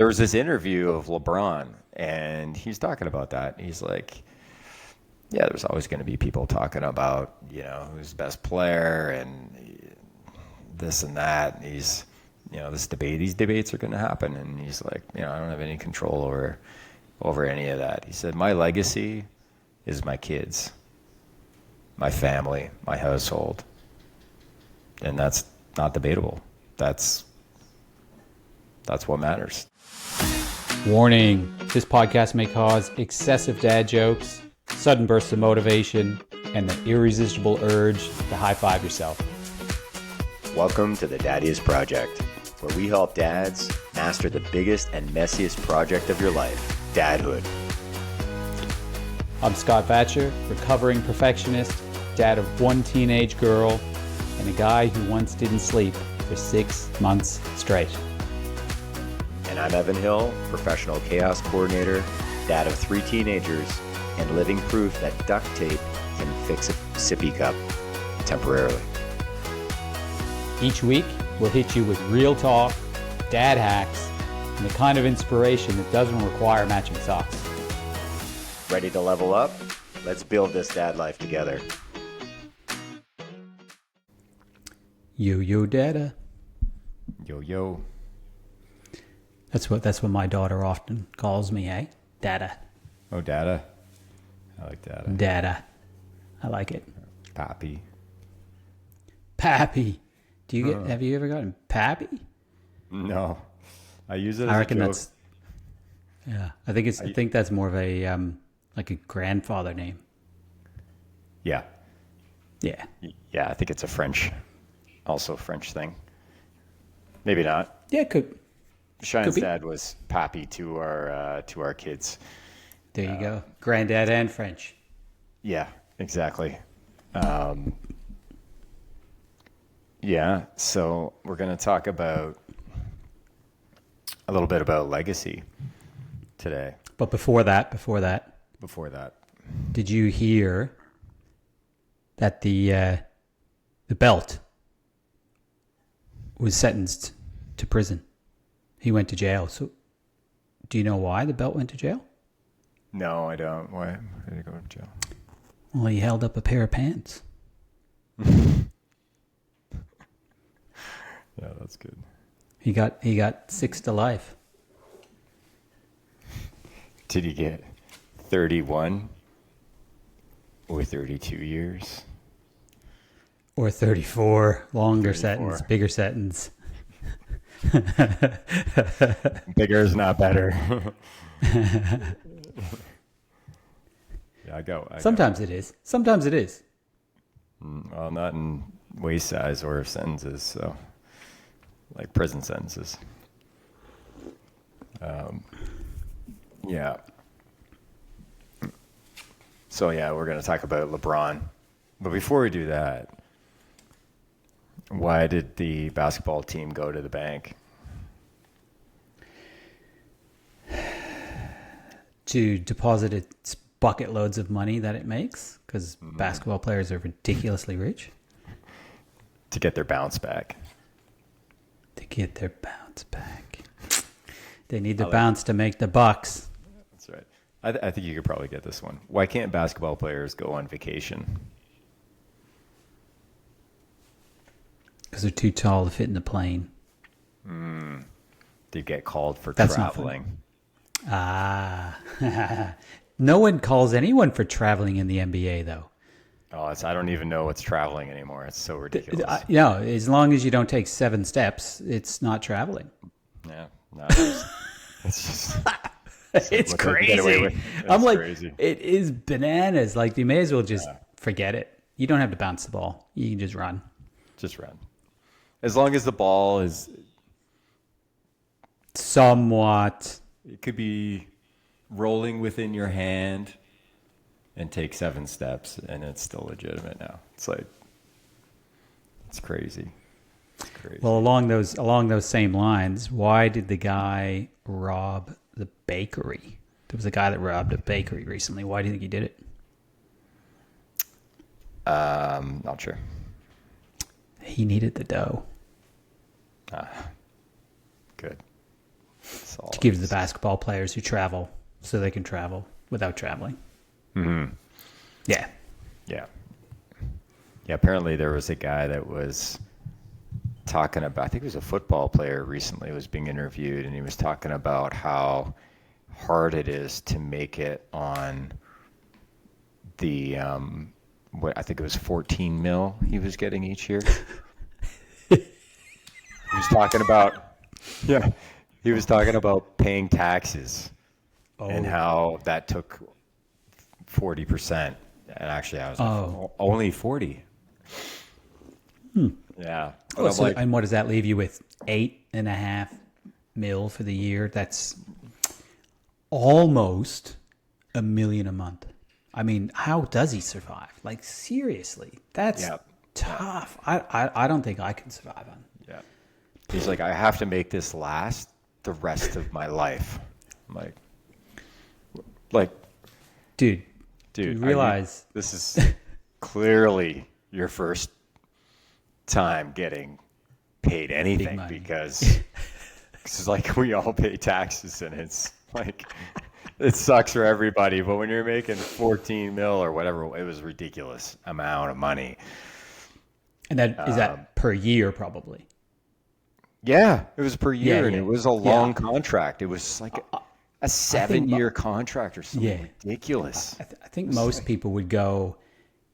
There was this interview of LeBron, and he's talking about that. He's like, yeah, there's always going to be people talking about, who's the best player and this and that. And these debates are going to happen. And he's like, I don't have any control over any of that. He said, my legacy is my kids, my family, my household. And that's not debatable. That's what matters. Warning, this podcast may cause excessive dad jokes, sudden bursts of motivation, and the irresistible urge to high-five yourself. Welcome to the Daddius Project, where we help dads master the biggest and messiest project of your life, dadhood. I'm Scott Batcher, recovering perfectionist, dad of one teenage girl, and a guy who once didn't sleep for 6 months straight. And I'm Evan Hill, professional chaos coordinator, dad of 3 teenagers, and living proof that duct tape can fix a sippy cup temporarily. Each week, we'll hit you with real talk, dad hacks, and the kind of inspiration that doesn't require matching socks. Ready to level up? Let's build this dad life together. Yo, dada. Yo. That's what my daughter often calls me, eh? Dada. Oh, dada. I like dada. Dada. I like it. Pappy. Pappy. Have you ever gotten pappy? No. I use it as I reckon a joke. I think that's more of a like a grandfather name. Yeah. Yeah. Yeah, I think it's a French thing. Maybe not. Yeah, could Shine's be. dad was Pappy to our kids. There you go. Granddad and French. Yeah, exactly. Yeah, so we're going to talk about a little bit about legacy today. But before that, did you hear that the Belt was sentenced to prison? He went to jail. So, do you know why the Belt went to jail? No, I don't. Why did he go to jail? Well, he held up a pair of pants. Yeah, that's good. He got 6 to life. Did he get 31 or 32 years? Or 34, longer 34. sentence, bigger sentence. Bigger is not better. Yeah, I go. Sometimes it is. Well, not in waist size or sentences, so like prison sentences. Yeah. So yeah, we're going to talk about LeBron. But before we do that, why did the basketball team go to the bank? To deposit its bucket loads of money that it makes, because basketball players are ridiculously rich. To get their bounce back. They need the bounce to make the bucks. That's right. I think you could probably get this one. Why can't basketball players go on vacation? Because they're too tall to fit in the plane. They get called for That's traveling. No one calls anyone for traveling in the NBA, though. Oh, I don't even know what's traveling anymore. It's so ridiculous. As long as you don't take 7 steps, it's not traveling. Yeah, no, it's just It's what they get away with. crazy. It's I'm like, crazy. it is bananas. Like, you may as well just forget it. You don't have to bounce the ball. You can just run. Just run. As long as the ball is, Somewhat. it could be rolling within your hand and take 7 steps, and it's still legitimate now. It's like, it's crazy. It's crazy. Well, along those same lines, why did the guy rob the bakery? There was a guy that robbed a bakery recently. Why do you think he did it? Not sure. He needed the dough. Good. to give to the basketball players who travel so they can travel without traveling. Mm-hmm. Yeah. Yeah. Yeah. Apparently there was a guy that was talking about, I think it was a football player recently was being interviewed, and he was talking about how hard it is to make it on the, what I think it was 14 mil he was getting each year. He was talking about, yeah, he was talking about paying taxes and how that took 40%. And actually, I was like, only 40. Yeah. Oh, so, and what does that leave you with? 8.5 mil for the year. That's almost $1 million a month. I mean, how does he survive? Like, seriously, that's tough. I don't think I can survive on. Yeah. He's like, I have to make this last the rest of my life. I'm like, dude, you realize this is clearly your first time getting paid anything, because it's like we all pay taxes, and it's like it sucks for everybody. But when you're making 14 mil or whatever, it was a ridiculous amount of money. And that is that per year, probably. Yeah, it was per year, and it was a long contract. It was like a 7-year contract or something ridiculous. I think most people would go,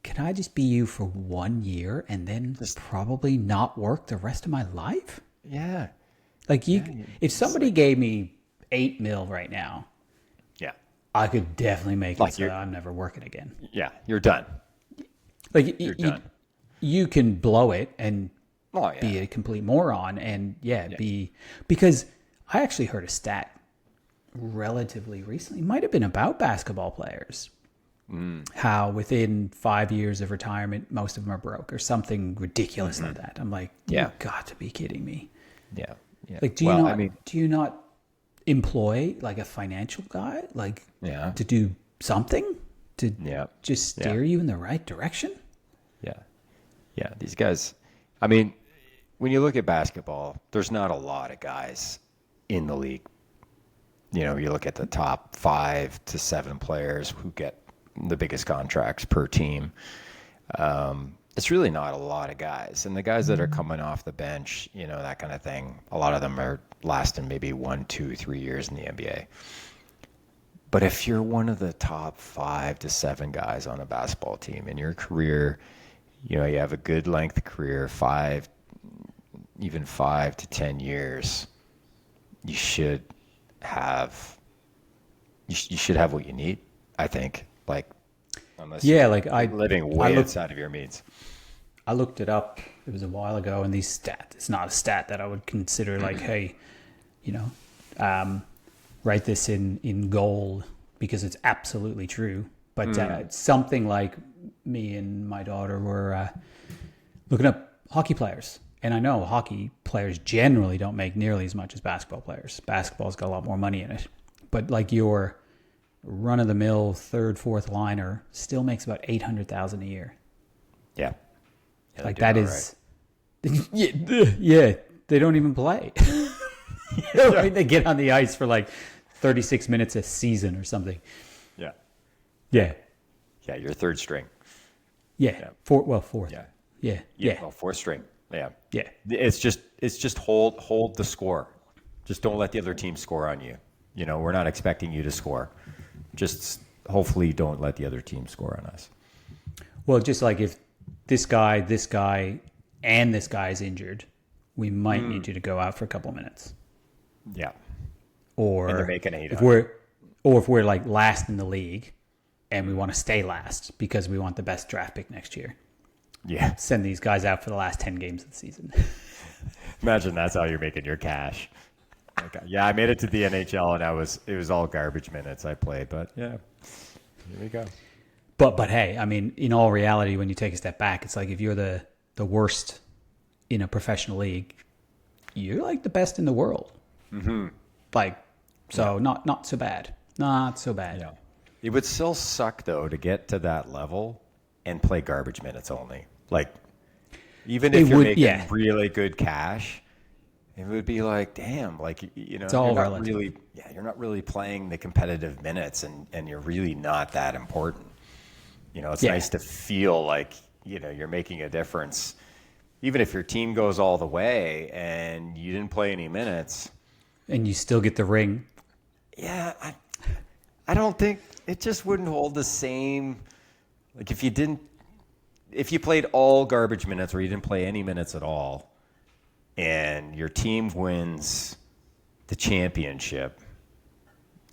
can I just be you for 1 year and then probably not work the rest of my life? Yeah. Like if somebody gave me 8 mil right now, I could definitely make it so I'm never working again. Yeah, you're done. Like you're done. You can blow it and be a complete moron and be, because I actually heard a stat relatively recently, might have been about basketball players, how within 5 years of retirement, most of them are broke or something ridiculous like that. I'm like, you've got to be kidding me. Yeah. Like, do you not employ like a financial guy, like to do something to just steer you in the right direction? Yeah, these guys, I mean, when you look at basketball, there's not a lot of guys in the league. You know, you look at the top 5 to 7 players who get the biggest contracts per team. It's really not a lot of guys. And the guys that are coming off the bench, you know, that kind of thing, a lot of them are lasting maybe 1, 2, 3 years in the NBA. But if you're one of the top 5 to 7 guys on a basketball team in your career, you know, you have a good length career, 5 to 10 years, you should have what you need, I think. Like, unless you're living way outside of your means. I looked it up. It was a while ago, and these stats, it's not a stat that I would consider like, hey, you know, write this in gold because it's absolutely true. But something like me and my daughter were looking up hockey players. And I know hockey players generally don't make nearly as much as basketball players. Basketball's got a lot more money in it. But like your run-of-the-mill third, fourth liner still makes about $800,000 a year. Yeah. Like that is... Right. They don't even play. Right? They get on the ice for like 36 minutes a season or something. Yeah, you're third string. Fourth. Yeah. Well, fourth string. Yeah. It's just hold the score. Just don't let the other team score on you. You know, we're not expecting you to score. Just hopefully don't let the other team score on us. Well, just like if this guy, and this guy is injured, we might need you to go out for a couple of minutes. Yeah. Or and you're making if we're like last in the league and we want to stay last because we want the best draft pick next year. Yeah. Send these guys out for the last 10 games of the season. Imagine that's how you're making your cash. Okay. Yeah, I made it to the NHL and it was all garbage minutes I played, but yeah. Here we go. But hey, I mean, in all reality, when you take a step back, it's like if you're the worst in a professional league, you're like the best in the world. Mm-hmm. Like, so not so bad. Not so bad. Yeah. It would still suck though to get to that level and play garbage minutes only. Like, even if you're making really good cash, It would be like, damn, like, It's all relative. you're not really playing the competitive minutes, and you're really not that important. It's Yeah. nice to feel like, you're making a difference. Even if your team goes all the way and you didn't play any minutes. And you still get the ring. Yeah, I don't think it just wouldn't hold the same. Like if you played all garbage minutes or you didn't play any minutes at all, and your team wins the championship,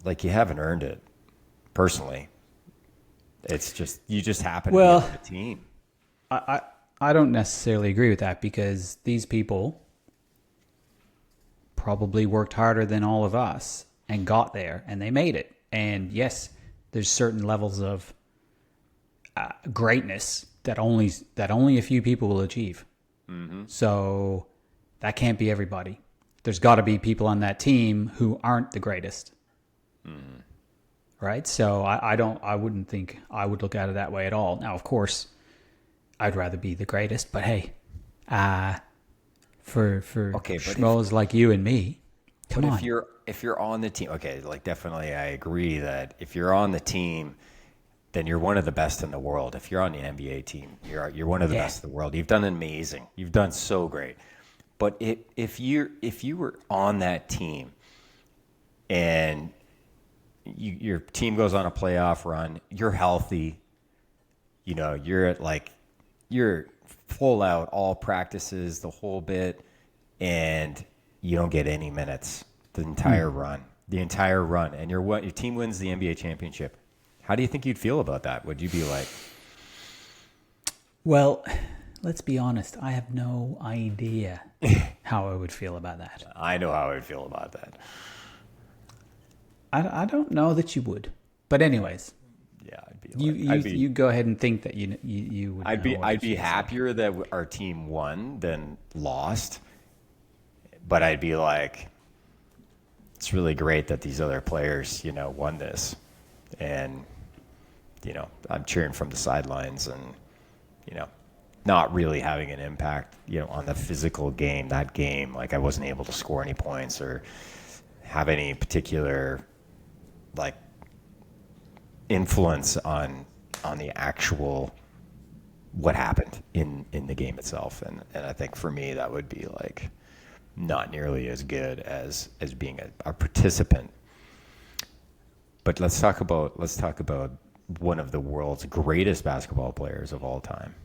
like you haven't earned it. Personally, it's just you just happen to be on the team. I don't necessarily agree with that because these people probably worked harder than all of us and got there and they made it. And yes, there's certain levels of greatness that only a few people will achieve. Mm-hmm. So that can't be everybody. There's got to be people on that team who aren't the greatest. Mm-hmm. Right? So I wouldn't think I would look at it that way at all. Now, of course, I'd rather be the greatest, but hey, for schmoes like you and me, come on. If you're on the team, okay, like definitely I agree that if you're on the team, then you're one of the best in the world. If you're on the NBA team, you're one of the best in the world. You've done amazing. You've done so great. But if you were on that team and your team goes on a playoff run, you're healthy, you're full out all practices, the whole bit, and you don't get any minutes the entire run, and your team wins the NBA championship. How do you think you'd feel about that? Would you be like, well, let's be honest, I have no idea how I would feel about that. I know how I would feel about that. I don't know that you would, but anyways, yeah, I'd be. You go ahead and think that you would. I'd be happier that our team won than lost, but I'd be like, it's really great that these other players, won this, and I'm cheering from the sidelines and not really having an impact, on the physical game. That game, like I wasn't able to score any points or have any particular like influence on the actual what happened in the game itself. And I think for me that would be like not nearly as good as being a participant. But let's talk about one of the world's greatest basketball players of all time.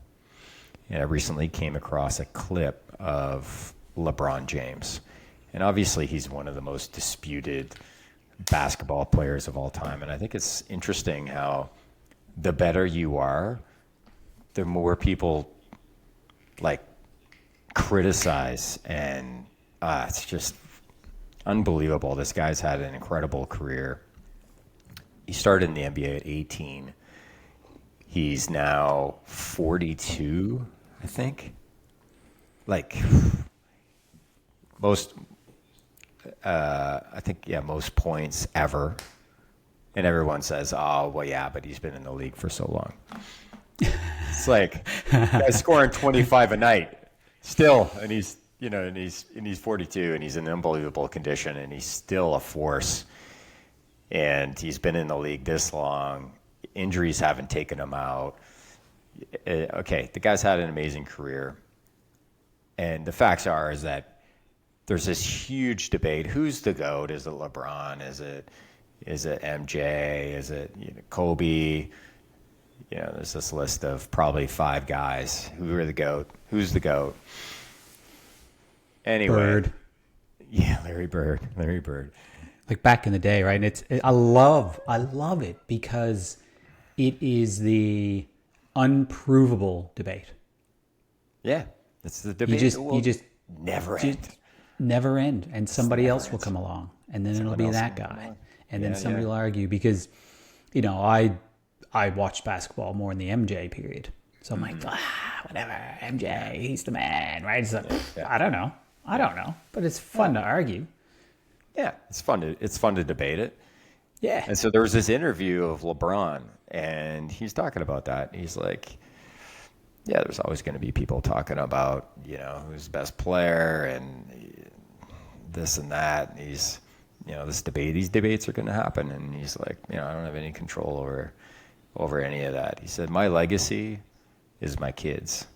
And I recently came across a clip of LeBron James. And obviously he's one of the most disputed basketball players of all time. And I think it's interesting how the better you are, the more people like criticize, and it's just unbelievable. This guy's had an incredible career. He started in the NBA at 18. He's now 42, I think. Like most points ever. And everyone says, oh, well, yeah, but he's been in the league for so long. It's like, guy's scoring 25 a night still. And he's 42 and he's in unbelievable condition and he's still a force. And he's been in the league this long. Injuries haven't taken him out. Okay, the guy's had an amazing career. And the facts is that there's this huge debate. Who's the GOAT? Is it LeBron? Is it MJ? Is it Kobe? There's this list of probably 5 guys. Who are the GOAT? Who's the GOAT? Anyway. Bird. Yeah, Larry Bird. Like back in the day, right? And I love it because it is the unprovable debate. Yeah, it's the debate. You just never end. And somebody else will come along, and then it'll be that guy, and then somebody will argue because, I watched basketball more in the MJ period, so I'm like, whatever, MJ, he's the man, right? So, I don't know, but it's fun to argue. Yeah, it's fun to debate it. Yeah. And so there was this interview of LeBron, and he's talking about that. He's like, yeah, there's always going to be people talking about, who's the best player, and this and that. And he's, these debates are going to happen. And he's like, I don't have any control over any of that. He said, my legacy is my kids,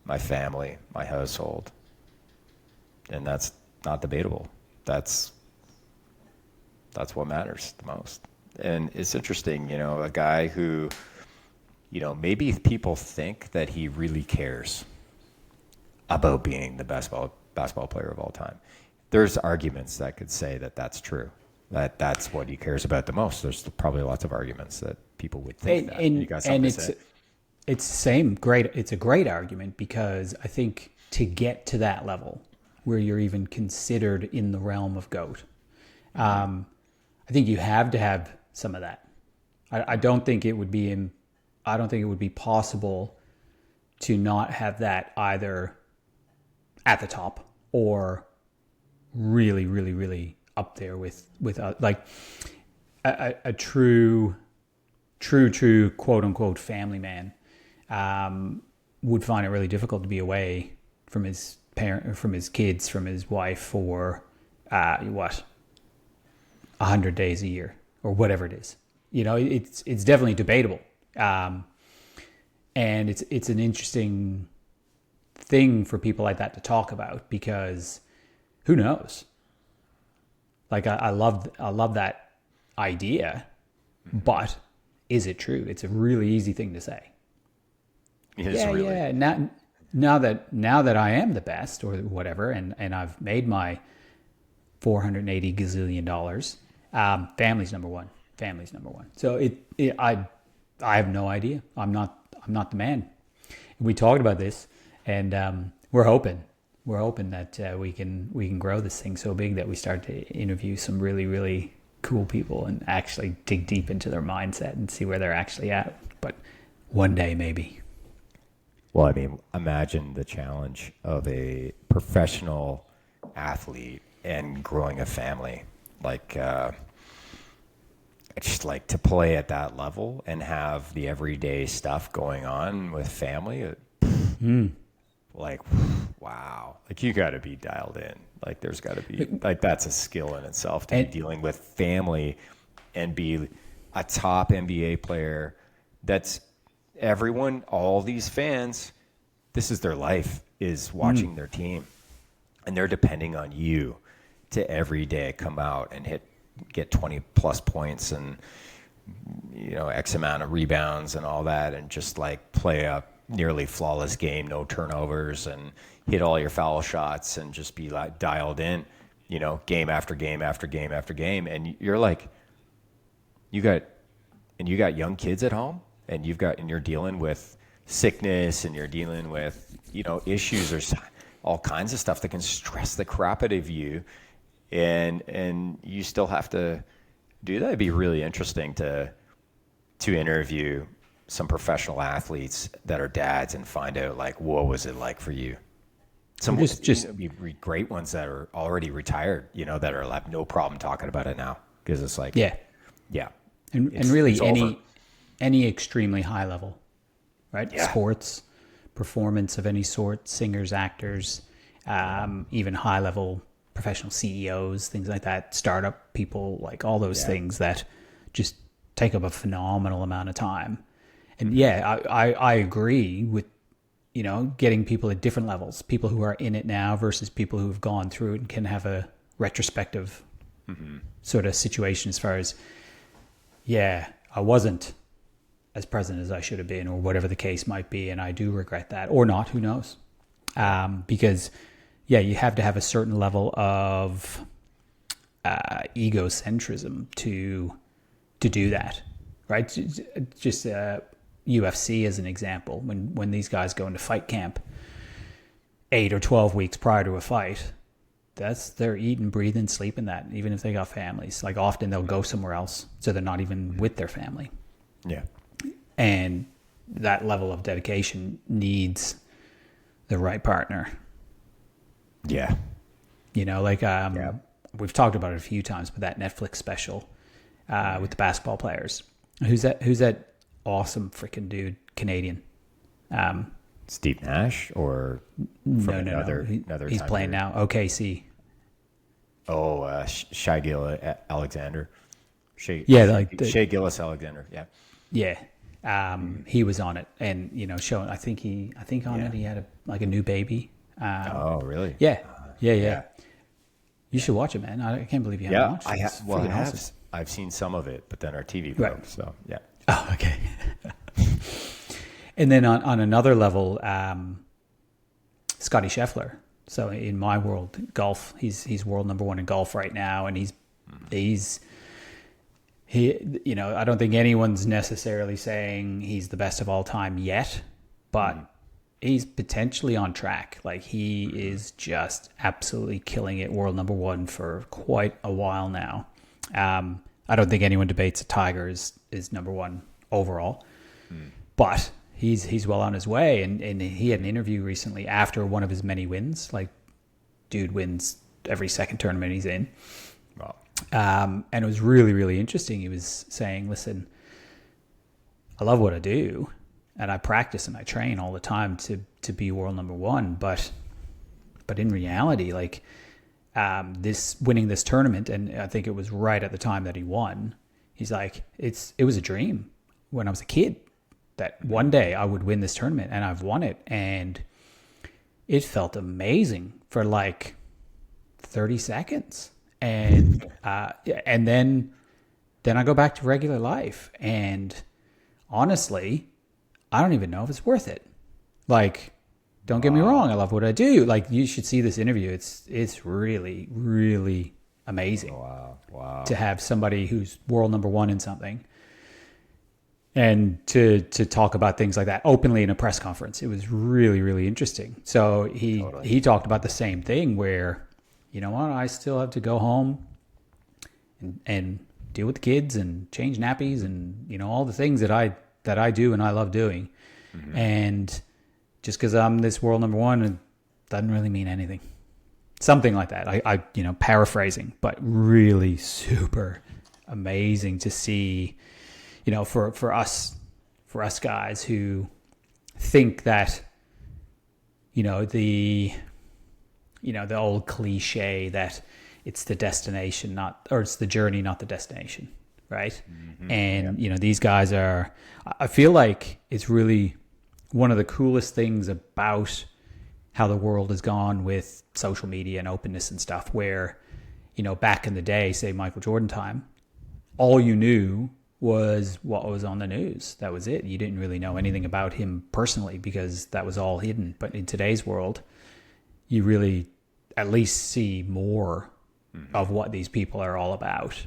my family, my household. And that's not debatable. That's what matters the most. And it's interesting, a guy who, maybe people think that he really cares about being the best basketball player of all time. There's arguments that could say that that's true, that that's what he cares about the most. There's probably lots of arguments that people would think that. You got something to say? It's the same. Great. It's a great argument because I think to get to that level where you're even considered in the realm of GOAT, I think you have to have some of that. I don't think it would be possible to not have that either at the top or really, really, really up there with like a true quote unquote family man would find it really difficult to be away from his parent, from his kids, from his wife for 100 days a year or whatever it is. It's definitely debatable, and it's an interesting thing for people like that to talk about because who knows? Like I love that idea, but is it true? It's a really easy thing to say. Yeah. Now that I am the best or whatever, and I've made my $480 gazillion, family's number one. So I have no idea. I'm not the man. We talked about this, and we're hoping that we can grow this thing so big that we start to interview some really, really cool people and actually dig deep into their mindset and see where they're actually at. But one day, maybe. Well, I mean, imagine the challenge of a professional athlete and growing a family. Like, just like to play at that level and have the everyday stuff going on with family. Like, wow. Like, you got to be dialed in. Like, there's got to be, like, that's a skill in itself to be dealing with family and be a top NBA player. That's everyone, all these fans, this is their life, is watching their team. And they're depending on you to every day come out and get 20 plus points and, X amount of rebounds and all that, and just like play a nearly flawless game, no turnovers, and hit all your foul shots and just be like dialed in, game after game after game after game. And you're like, you got young kids at home, and you're dealing with sickness, and you're dealing with, issues. There's all kinds of stuff that can stress the crap out of you. And you still have to do that. It'd be really interesting to interview some professional athletes that are dads and find out, like, what was it like for you? Some just be great ones that are already retired, that are like no problem talking about it now, because it's like, yeah, and really any extremely high level, right? Yeah. Sports, performance of any sort, singers, actors, even high level professional CEOs, things like that, startup people, like all those things that just take up a phenomenal amount of time. And I agree with, getting people at different levels, people who are in it now versus people who have gone through it and can have a retrospective sort of situation as far as, I wasn't as present as I should have been, or whatever the case might be. And I do regret that, or not, who knows? Because you have to have a certain level of egocentrism to do that, right? Just UFC as an example. When these guys go into fight camp 8 or 12 weeks prior to a fight, they're eating, breathing, sleeping that, even if they got families. Like, often they'll go somewhere else, so they're not even with their family. Yeah. And that level of dedication needs the right partner. Yeah. We've talked about it a few times, but that Netflix special with the basketball players. Who's that awesome freaking dude, Canadian? Steve Nash, or from another He's time playing period? now. OKC. Oh, Shai Alexander. Yeah, like Shea Gillis Alexander. Yeah. yeah. He was on it, and showing. I think on Yeah. it he had a new baby. Oh, really? Yeah, yeah. Yeah. You should watch it, man. I can't believe you haven't Yeah. watched it. It's Well, I freaking have. awesome. I've seen some of it, but then our TV Right. broke. So yeah. Oh, okay. And then on another level, Scotty Scheffler. So in my world, golf, he's world number one in golf right now, and he's I don't think anyone's necessarily saying he's the best of all time yet, but he's potentially on track. Like he is just absolutely killing it, world number one for quite a while now. I don't think anyone debates that Tiger is number one overall, but he's well on his way. And he had an interview recently after one of his many wins. Like, dude wins every second tournament he's in. Wow. And it was really, really interesting. He was saying, listen, I love what I do, and I practice and I train all the time to be world number one. But in reality, like, this winning this tournament, and I think it was right at the time that he won, he's like, it was a dream when I was a kid that one day I would win this tournament, and I've won it. And it felt amazing for like 30 seconds. And then I go back to regular life, and honestly, I don't even know if it's worth it. Like, don't get me wrong, I love what I do. Like, you should see this interview. It's really, really amazing. Wow. To have somebody who's world number one in something, and to talk about things like that openly in a press conference. It was really, really interesting. So he talked about the same thing where, you know what, I still have to go home and deal with the kids and change nappies and, all the things that I do and I love doing. Mm-hmm. And just because I'm this world number one, it doesn't really mean anything. Something like that. I paraphrasing, but really super amazing to see, for us guys who think that, the old cliche that it's the destination, it's the journey, not the destination. Right. Mm-hmm. And, these guys I feel like it's really one of the coolest things about how the world has gone with social media and openness and stuff, where, back in the day, say Michael Jordan time, all you knew was what was on the news. That was it. You didn't really know anything about him personally because that was all hidden. But in today's world, you really at least see more of what these people are all about.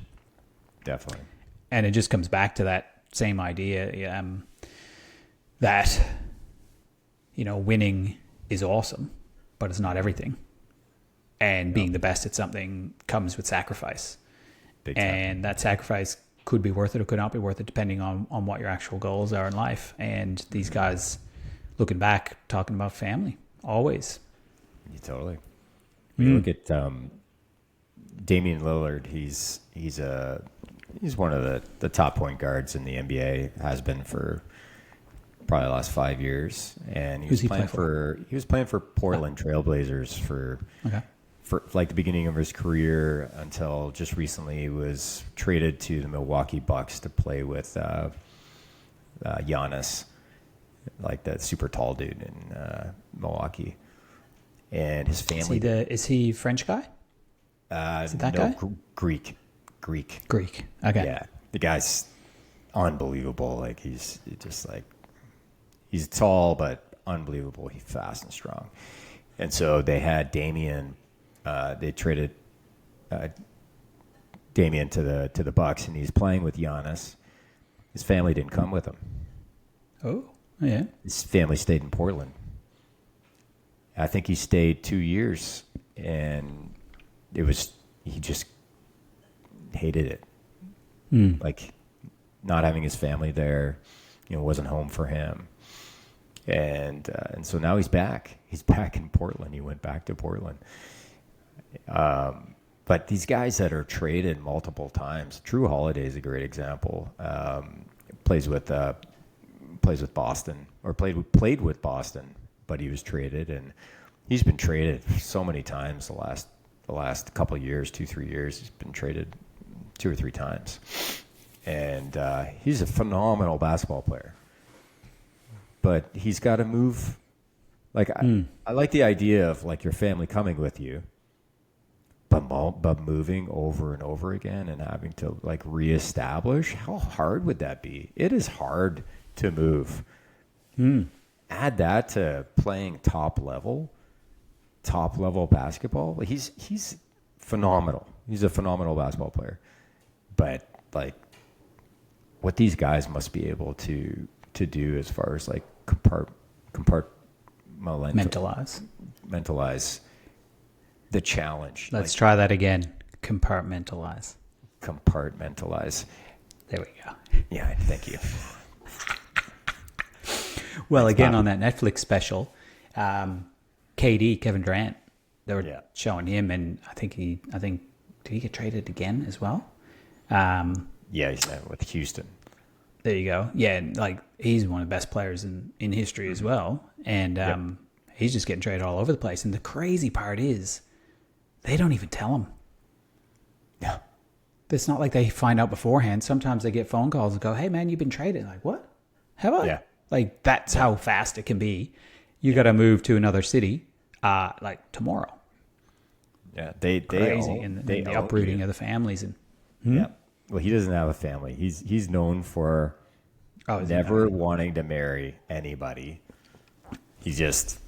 Definitely. And it just comes back to that same idea that, winning is awesome, but it's not everything. And being the best at something comes with sacrifice. Big time. And that sacrifice could be worth it or could not be worth it, depending on what your actual goals are in life. And these guys, looking back, talking about family, always. You totally. When you look at Damian Lillard, he's one of the top point guards in the NBA, has been for probably the last 5 years. And he was playing for Portland Trailblazers for like the beginning of his career until just recently. He was traded to the Milwaukee Bucks to play with Giannis, like that super tall dude in Milwaukee. And his family. Is he French guy? Is it that guy? Greek. Okay. Yeah, the guy's unbelievable. Like he's tall but unbelievable. He's fast and strong. And so they had Damian. They traded Damian to the Bucks, and he's playing with Giannis. His family didn't come with him. Oh, yeah. His family stayed in Portland. I think he stayed 2 years, and he just hated it. Like not having his family there, wasn't home for him. And so now he's back. He's back in Portland. He went back to Portland. But these guys that are traded multiple times, Drew Holiday is a great example. Plays with Boston, or played with Boston, but he was traded, and he's been traded so many times the last the last couple of years, 2-3 years. He's been traded 2 or 3 times, and he's a phenomenal basketball player. But he's got to move. Like I like the idea of like your family coming with you, but moving over and over again and having to like reestablish. How hard would that be? It is hard to move. Add that to playing top level basketball. He's phenomenal. He's a phenomenal basketball player. But like what these guys must be able to do as far as like mentalize the challenge. Let's try that again. Compartmentalize. There we go. Yeah, thank you. Well, again, on that Netflix special, KD, Kevin Durant, they were showing him, and I think did he get traded again as well? Yeah, he's with Houston. There you go. Yeah, and like he's one of the best players in history as well, and he's just getting traded all over the place. And the crazy part is, they don't even tell him. Yeah, it's not like they find out beforehand. Sometimes they get phone calls and go, "Hey, man, you've been traded." Like, what? Have I? Yeah. Like that's how fast it can be. You got to move to another city, like tomorrow. Yeah, crazy, and the uprooting of the families and. Yeah. Well, he doesn't have a family. He's known for never wanting to marry anybody. He's just,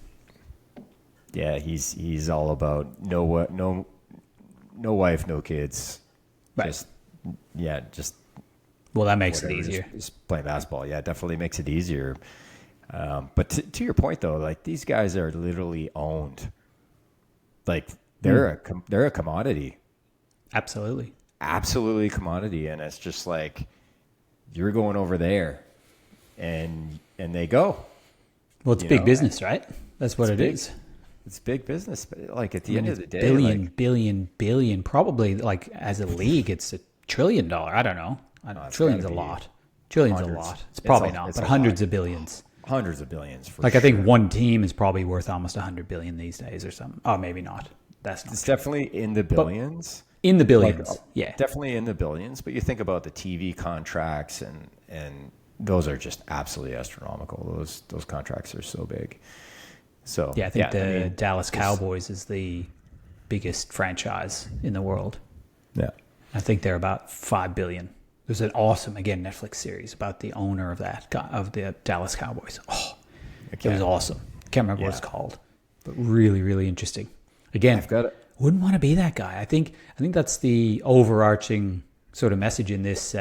he's all about no wife, no kids. Right. Just. Well, that makes it easier. Just playing basketball, yeah, definitely makes it easier. But to your point, though, like these guys are literally owned. Like they're a commodity. Absolutely Commodity, and it's just like you're going over there, and they go. Well, it's big business, right? That's what it is. It's big business, but like at the end of the day, billion, probably like as a league, it's $1 trillion. I don't know. Trillions a lot. Trillions a lot. It's probably not, but hundreds of billions. Hundreds of billions. Like I think one team is probably worth almost 100 billion these days or something. Oh, maybe not. That's not. It's definitely in the billions. In the billions, yeah. Definitely in the billions, but you think about the TV contracts and those are just absolutely astronomical. Those contracts are so big. So yeah, I think the Dallas Cowboys is the biggest franchise in the world. Yeah. I think they're about 5 billion. There's an awesome, again, Netflix series about the owner of the Dallas Cowboys. Oh, it was awesome. Can't remember what it's called, but really, really interesting. Again, I've got it. Wouldn't want to be that guy. I think that's the overarching sort of message in this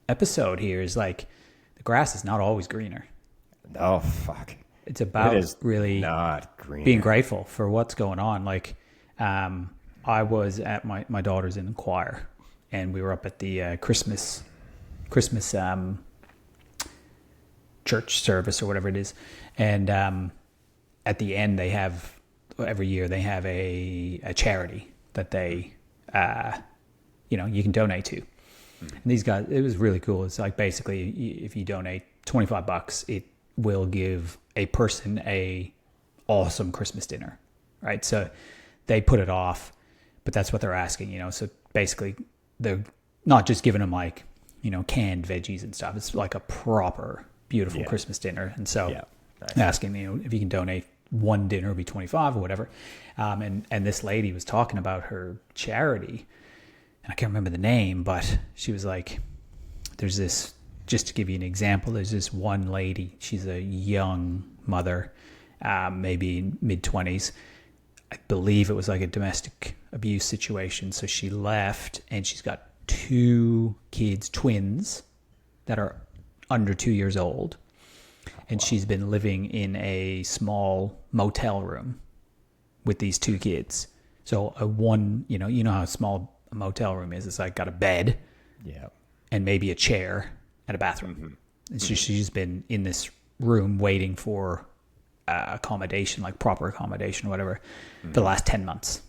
episode here is like the grass is not always greener. Oh fuck! It's about really not greener. Being grateful for what's going on. Like, I was at my daughter's in the choir, and we were up at the Christmas church service or whatever it is, and at the end every year they have a charity that they you can donate to. And these guys, it was really cool. It's like basically if you donate $25, it will give a person a awesome Christmas dinner, right? So they put it off, but that's what they're asking, so basically they're not just giving them like canned veggies and stuff. It's like a proper beautiful Christmas dinner. And so asking if you can donate one dinner, would be 25 or whatever. And this lady was talking about her charity, and I can't remember the name, but she was like, there's this, just to give you an example, there's this one lady, she's a young mother, maybe mid-20s. I believe it was like a domestic abuse situation. So she left, and she's got 2 kids, twins, that are under 2 years old. And she's been living in a small motel room with these 2 kids. So you know how small a motel room is. It's like got a bed, and maybe a chair and a bathroom. And she's been in this room waiting for accommodation, like proper accommodation or whatever, for the last 10 months.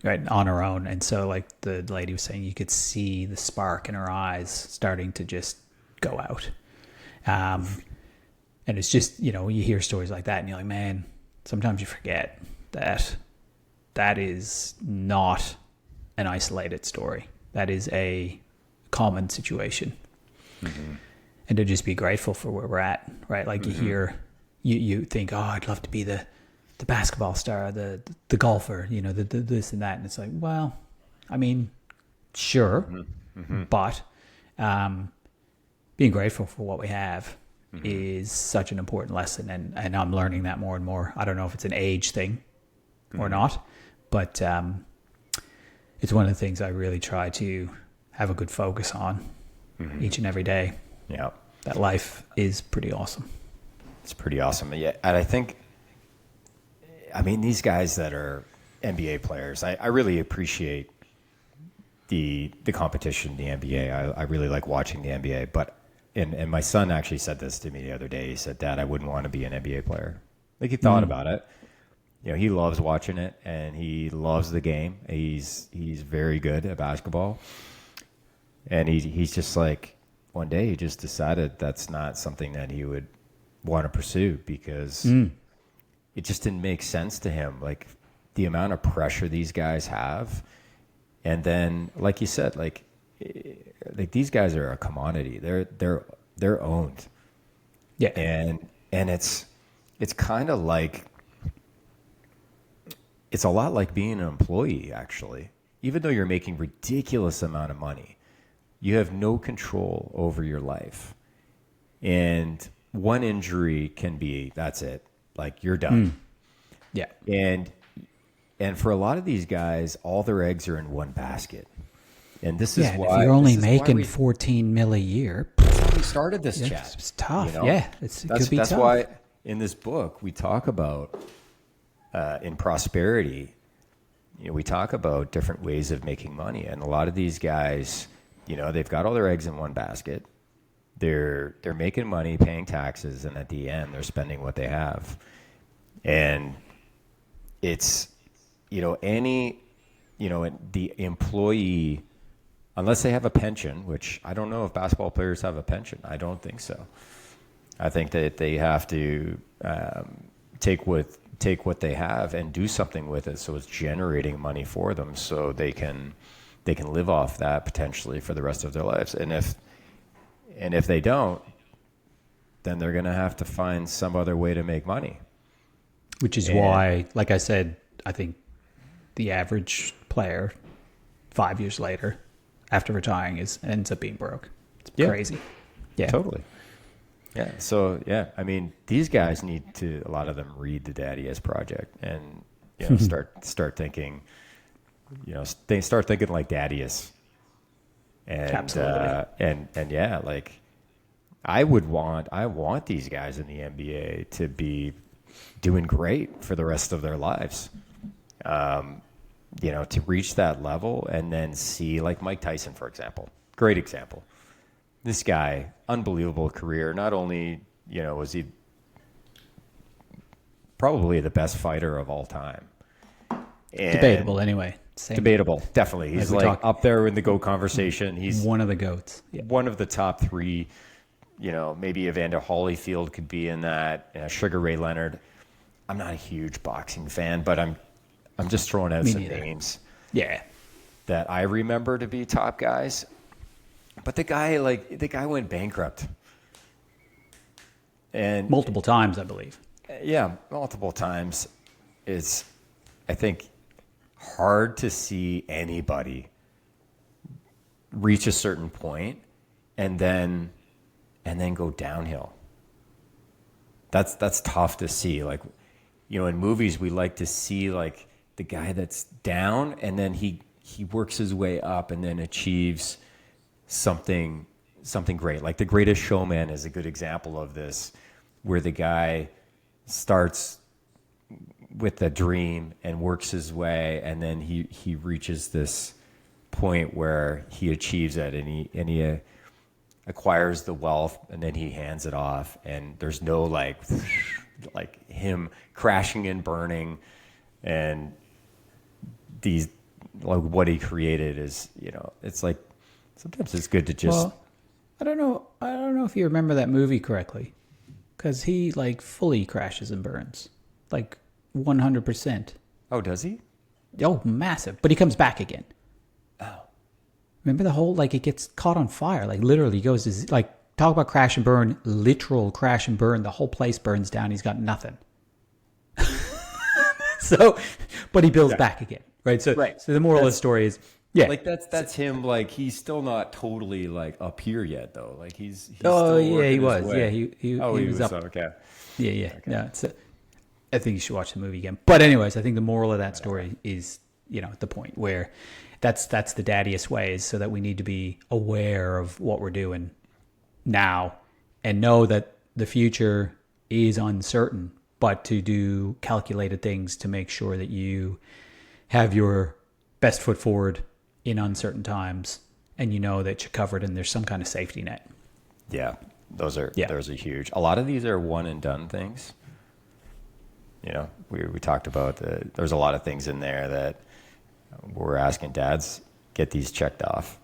Right, on her own. And so like the lady was saying, you could see the spark in her eyes starting to just go out. And it's just, you hear stories like that and you're like, man, sometimes you forget that is not an isolated story. That is a common situation. Mm-hmm. And to just be grateful for where we're at, right? Like you think, oh, I'd love to be the basketball star, the golfer, the this and that. And it's like, well, I mean, sure, but being grateful for what we have is such an important lesson. And I'm learning that more and more. I don't know if it's an age thing or not, but it's one of the things I really try to have a good focus on each and every day. Yeah. That life is pretty awesome. It's pretty awesome. Yeah. And I think, these guys that are NBA players, I really appreciate the competition in the NBA. I really like watching the NBA. But and my son actually said this to me the other day. He said, Dad, I wouldn't want to be an NBA player. Like, he thought about it. He loves watching it, and he loves the game. He's very good at basketball. And he's just like, one day he just decided that's not something that he would want to pursue because it just didn't make sense to him. Like, the amount of pressure these guys have. And then, like you said, like these guys are a commodity. They're owned. Yeah. And it's kind of like, it's a lot like being an employee, actually. Even though you're making ridiculous amount of money, you have no control over your life. And one injury can be, that's it. Like, you're done. Yeah. And for a lot of these guys, all their eggs are in one basket. And this is why... if you're only making $14 million a year... That's how we started this chat. It's tough. Yeah, it could be that's tough. Why in this book we talk about, in prosperity, we talk about different ways of making money. And a lot of these guys, they've got all their eggs in one basket. They're making money, paying taxes, and at the end, they're spending what they have. And it's, the employee, unless they have a pension, which I don't know if basketball players have a pension. I don't think so. I think that they have to take what they have and do something with it, so it's generating money for them, so they can live off that potentially for the rest of their lives. And if they don't, then they're going to have to find some other way to make money. Which is why, like I said, I think the average player 5 years later, after retiring, ends up being broke. It's crazy. Yeah, totally. Yeah. So these guys need to, a lot of them, read the Daddius Project and start thinking. They start thinking like Daddius. And absolutely. Like, I want these guys in the NBA to be doing great for the rest of their lives. To reach that level and then see, like Mike Tyson, for example, great example. This guy, unbelievable career. Not only, was he probably the best fighter of all time. And debatable anyway. Debatable, definitely. He's like up there in the GOAT conversation. He's one of the GOATs. Yeah. One of the top three. Maybe Evander Holyfield could be in that. Sugar Ray Leonard. I'm not a huge boxing fan, but I'm just throwing out some names. Yeah. That I remember to be top guys. But the guy went bankrupt. And multiple times, I believe. Yeah, multiple times. It's, I think, hard to see anybody reach a certain point and then go downhill. That's tough to see. Like, in movies we like to see like the guy that's down and then he works his way up and then achieves something great. Like The Greatest Showman is a good example of this, where the guy starts with a dream and works his way, and then he reaches this point where he achieves it, and he acquires the wealth, and then he hands it off, and there's no like him crashing and burning, and these, like, what he created is, it's like sometimes it's good to just. Well, I don't know if you remember that movie correctly, because he like fully crashes and burns. Like, 100%. Oh, does he? Oh, massive. But he comes back again. Oh. Remember the whole, like, it gets caught on fire. Like, literally goes to, like, talk about crash and burn, literal crash and burn. The whole place burns down. He's got nothing. So, but he builds back again, right? So, so the moral of the story is, like that's him. Like he's still not totally like up here yet, though. Like he's oh still yeah, he working was. his way. Yeah, he was up. Okay. Yeah. Okay. No, I think you should watch the movie again. But anyways, I think the moral of that story is, the point where that's the daddiest ways, so that we need to be aware of what we're doing now and know that the future is uncertain, but to do calculated things to make sure that you have your best foot forward in uncertain times, and you know that you're covered and there's some kind of safety net. Yeah, those are huge. A lot of these are one and done things. We talked about there's a lot of things in there that we're asking dads, get these checked off.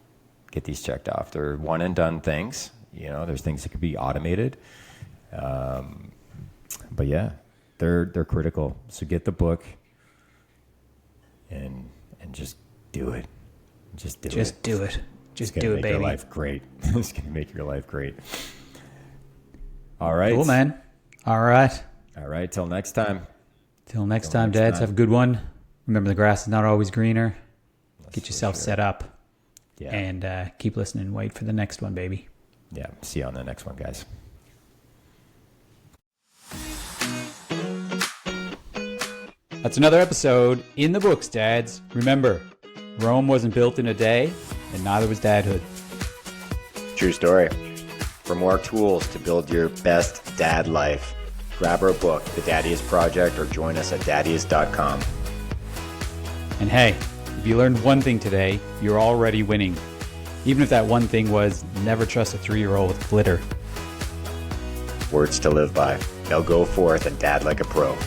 They're one and done things. There's things that could be automated. But yeah, they're critical. So get the book and just do it. Just do it. Just do it, baby. Your life great. It's going to make your life great. All right. Cool, man. All right. Till next time. Till next time, dads. Have a good one. Remember, the grass is not always greener. Get yourself set up. Yeah. And keep listening and wait for the next one, baby. Yeah. See you on the next one, guys. That's another episode in the books, dads. Remember, Rome wasn't built in a day, and neither was dadhood. True story. For more tools to build your best dad life, grab our book, The Daddius Project, or join us at daddius.com. And hey, if you learned one thing today, you're already winning. Even if that one thing was never trust a 3-year-old with glitter. Words to live by. Now go forth and dad like a pro.